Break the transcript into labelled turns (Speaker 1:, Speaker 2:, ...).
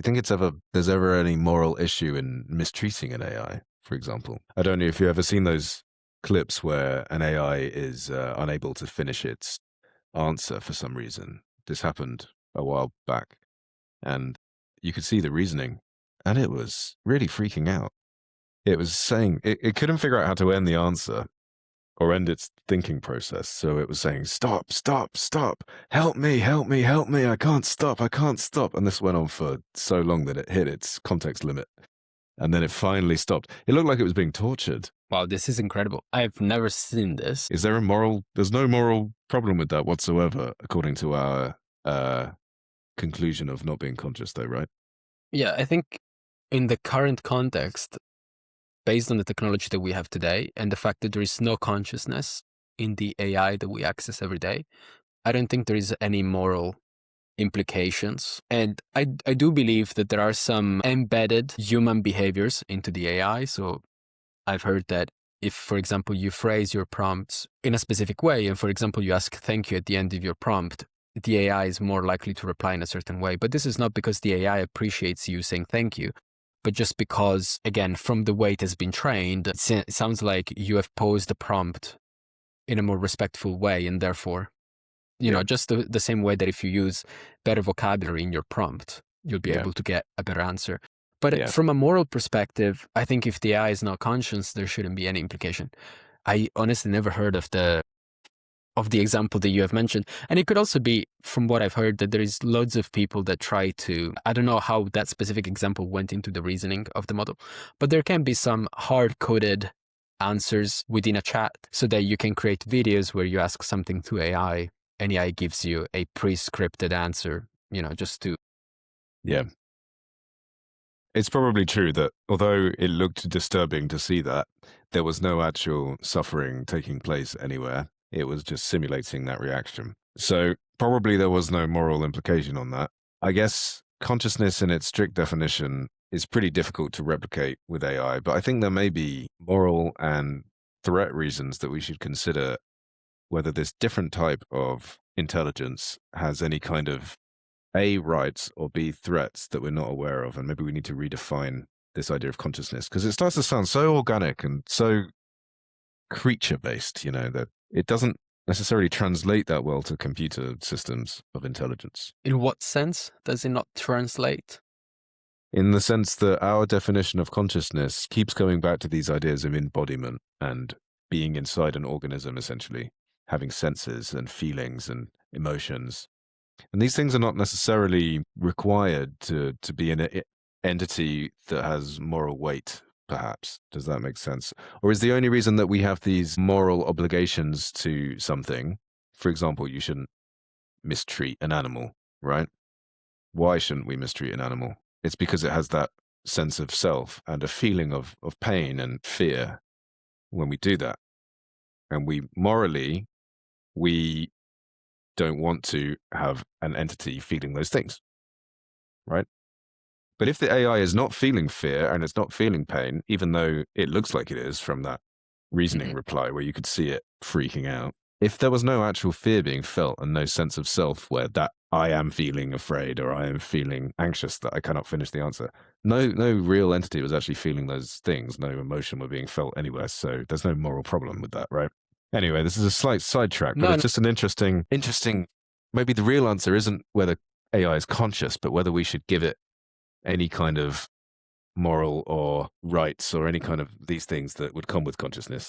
Speaker 1: You think there's ever any moral issue in mistreating an AI, for example? I don't know if you've ever seen those clips where an AI is unable to finish its answer for some reason. This happened a while back, and you could see the reasoning, and it was really freaking out. It was saying it couldn't figure out how to end the answer or end its thinking process. So it was saying, stop, stop, stop, help me, help me, help me, I can't stop, I can't stop. And this went on for so long that it hit its context limit. And then it finally stopped. It looked like it was being tortured.
Speaker 2: Wow, this is incredible. I've never seen this.
Speaker 1: There's no moral problem with that whatsoever, according to our conclusion of not being conscious though, right?
Speaker 2: Yeah, I think in the current context, based on the technology that we have today and the fact that there is no consciousness in the AI that we access every day, I don't think there is any moral implications. And I do believe that there are some embedded human behaviors into the AI. So I've heard that if, for example, you phrase your prompts in a specific way, and for example, you ask thank you at the end of your prompt, the AI is more likely to reply in a certain way. But this is not because the AI appreciates you saying thank you, but just because, again, from the way it has been trained, it sounds like you have posed the prompt in a more respectful way, and therefore, you know, just the same way that if you use better vocabulary in your prompt, you'll be able to get a better answer. But from a moral perspective, I think if the AI is not conscious, there shouldn't be any implication. I honestly never heard of the example that you have mentioned. And it could also be, from what I've heard, that there is loads of people that try to, I don't know how that specific example went into the reasoning of the model, but there can be some hard-coded answers within a chat so that you can create videos where you ask something to AI and AI gives you a pre-scripted answer, you know, just to...
Speaker 1: Yeah. It's probably true that although it looked disturbing to see that, there was no actual suffering taking place anywhere. It was just simulating that reaction. So probably there was no moral implication on that. I guess consciousness in its strict definition is pretty difficult to replicate with AI, but I think there may be moral and threat reasons that we should consider whether this different type of intelligence has any kind of A, rights, or B, threats that we're not aware of. And maybe we need to redefine this idea of consciousness, because it starts to sound so organic and so creature-based, you know, that it doesn't necessarily translate that well to computer systems of intelligence.
Speaker 2: In what sense does it not translate?
Speaker 1: In the sense that our definition of consciousness keeps going back to these ideas of embodiment and being inside an organism, essentially, having senses and feelings and emotions. And these things are not necessarily required to be an entity that has moral weight, perhaps. Does that make sense? Or is the only reason that we have these moral obligations to something, for example, you shouldn't mistreat an animal, right? Why shouldn't we mistreat an animal? It's because it has that sense of self and a feeling of pain and fear when we do that. And morally, we don't want to have an entity feeling those things, right? But if the AI is not feeling fear and it's not feeling pain, even though it looks like it is from that reasoning reply where you could see it freaking out, if there was no actual fear being felt and no sense of self where that I am feeling afraid or I am feeling anxious that I cannot finish the answer, no real entity was actually feeling those things, no emotion were being felt anywhere, so there's no moral problem with that, right? Anyway, this is a slight sidetrack, but it's just an interesting, maybe the real answer isn't whether AI is conscious, but whether we should give it any kind of moral or rights or any kind of these things that would come with consciousness.